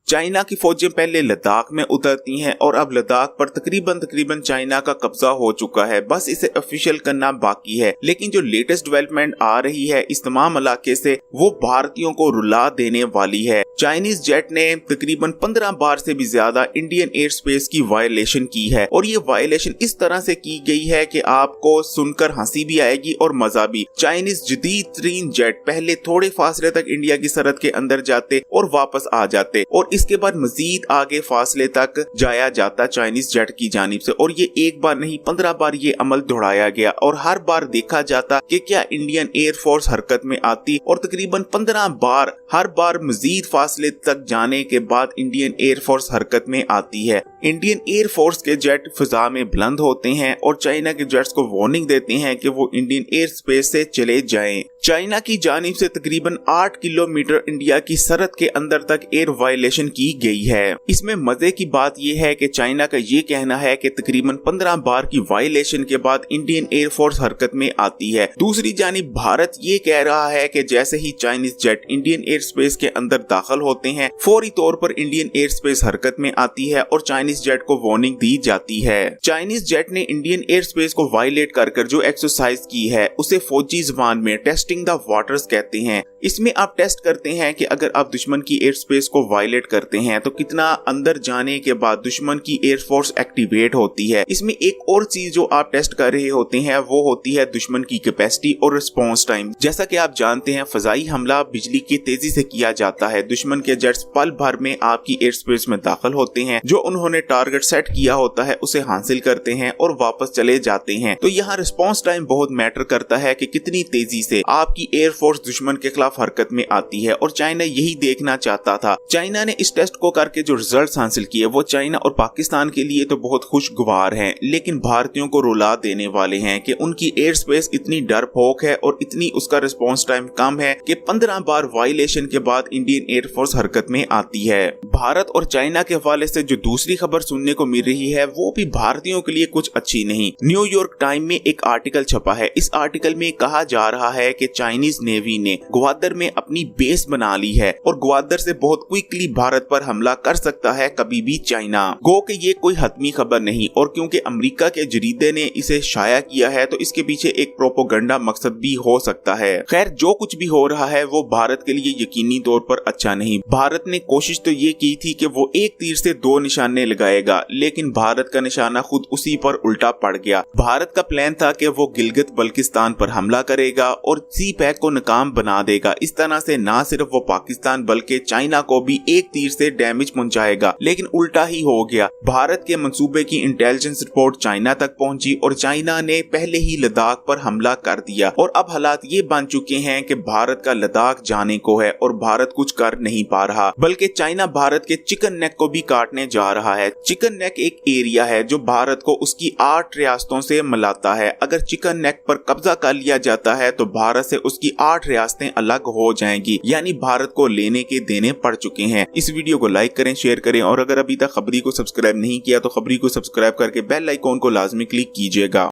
China की फौजें पहले लद्दाख में उतरती हैं और अब लद्दाख पर तकरीबन चाइना का कब्जा हो चुका है, बस इसे ऑफिशियल करना बाकी है। लेकिन जो लेटेस्ट डेवलपमेंट आ रही है इस तमाम इलाके से वो भारतीयों को रुला देने वाली है। चाइनीज जेट ने तकरीबन 15 बार से भी ज्यादा इंडियन एयर स्पेस की वायलेशन की है और ये वायलेशन इस तरह से की गई है कि आपको सुनकर हंसी भी आएगी और मजा भी। चाइनीज जदीद तरीन जेट पहले थोड़े फासले तक इंडिया की सरहद के अंदर जाते और वापस आ जाते और इसके बाद मजीद आगे फासले तक जाया जाता चाइनीज जेट की जानिब से, और ये एक बार नहीं 15 बार ये अमल दोहराया गया और हर बार देखा जाता कि क्या इंडियन एयरफोर्स हरकत में आती और तकरीबन 15 बार हर बार मजीद फासले तक जाने के बाद इंडियन एयरफोर्स हरकत में आती है। इंडियन एयरफोर्स के जेट फिजा में बुलंद होते हैं और चाइना के जेट्स को वार्निंग देते हैं कि वो इंडियन एयर स्पेस से चले जाएं। चाइना की जानिब से तकरीबन 8 किलोमीटर इंडिया की सरहद के अंदर तक एयर वायलेशन की गई है। इसमें मजे की बात यह है कि चाइना का ये कहना है कि तकरीबन 15 बार की वायलेशन के बाद इंडियन एयरफोर्स हरकत में आती है। दूसरी जानिब भारत ये कह रहा है कि जैसे ही Chinese jet Indian airspace के अंदर दाखिल होते हैं फौरी तौर पर इंडियन एयर स्पेस हरकत में आती है और चाइनीज जेट को वार्निंग दी जाती है। चाइनीज जेट ने इंडियन एयर स्पेस को वायलेट कर जो एक्सरसाइज की है उसे फौजी जुबान में टेस्टिंग द वाटर्स कहते हैं। इसमें आप टेस्ट करते हैं कि अगर आप दुश्मन की एयर स्पेस को वायलेट करते हैं तो कितना अंदर जाने के बाद दुश्मन की एयर फोर्स एक्टिवेट होती है। इसमें एक और चीज जो आप टेस्ट कर रहे होते हैं वो होती है दुश्मन की कैपेसिटी और रिस्पॉन्स टाइम। जैसा कि आप जानते हैं फजाई हमला बिजली की तेजी से किया जाता है। दुश्मन के जेट्स पल भर में आपकी एयर स्पेस में दाखिल होते हैं, जो उन्होंने टारगेट सेट किया होता है उसे हासिल करते हैं और वापस चले जाते हैं। तो यहाँ रिस्पॉन्स टाइम बहुत मैटर करता है कि कितनी तेजी से आपकी एयर फोर्स दुश्मन के खिलाफ हरकत में आती है और चाइना यही देखना चाहता था। चाइना ने इस टेस्ट को करके जो रिजल्ट्स हासिल किए वो चाइना और पाकिस्तान के लिए तो बहुत खुशगवार हैं, लेकिन भारतीयों को रुला देने वाले हैं कि उनकी एयर स्पेस इतनी डरपोक है और इतनी उसका रिस्पॉन्स टाइम कम है कि 15 बार वायलेशन के बाद इंडियन एयर फोर्स हरकत में आती है। भारत और चाइना के हवाले से जो दूसरी खबर सुनने को मिल रही है वो भी भारतीयों के लिए कुछ अच्छी नहीं। न्यूयॉर्क टाइम में एक आर्टिकल छपा है। इस आर्टिकल में कहा जा रहा है कि चाइनीज नेवी ने ग्वादर में अपनी बेस बना ली है और ग्वादर से बहुत क्विकली भारत पर हमला कर सकता है कभी भी चाइना। गो कि ये कोई हतमी खबर नहीं और क्योंकि अमेरिका के जरीदे ने इसे शाया किया है तो इसके पीछे एक प्रोपोगंडा मकसद भी हो सकता है। खैर जो कुछ भी हो रहा है वो भारत के लिए यकीनी तौर पर अच्छा नहीं। भारत ने कोशिश तो ये की थी कि वो एक तीर से दो निशाने लगाएगा, लेकिन भारत का निशाना खुद उसी पर उल्टा पड़ गया। भारत का प्लान था कि वो गिलगित बल्किस्तान पर हमला करेगा और सी पैक को नाकाम बना देगा। इस तरह से ना सिर्फ वो पाकिस्तान बल्कि चाइना को भी एक तीर से डैमेज पहुंचाएगा, लेकिन उल्टा ही हो गया। भारत के मंसूबे की इंटेलिजेंस रिपोर्ट चाइना तक पहुंची और चाइना ने पहले ही लद्दाख पर हमला कर दिया और अब हालात ये बन चुके हैं कि भारत का लद्दाख जाने को है और भारत कुछ कर नहीं पा रहा, बल्कि चाइना भारत के चिकन नेक को भी काटने जा रहा है। चिकन नेक एक एरिया है जो भारत को उसकी 8 रियासतों से मिलाता है। अगर चिकन नेक पर कब्जा कर लिया जाता है तो भारत से उसकी 8 रियासतें अलग हो जाएंगी, यानी भारत को लेने के देने पड़ चुके हैं। इस वीडियो को लाइक करें, शेयर करें और अगर अभी तक खबरी को सब्सक्राइब नहीं किया तो खबरी को सब्सक्राइब करके बेल आइकॉन को लाजमी क्लिक कीजिएगा।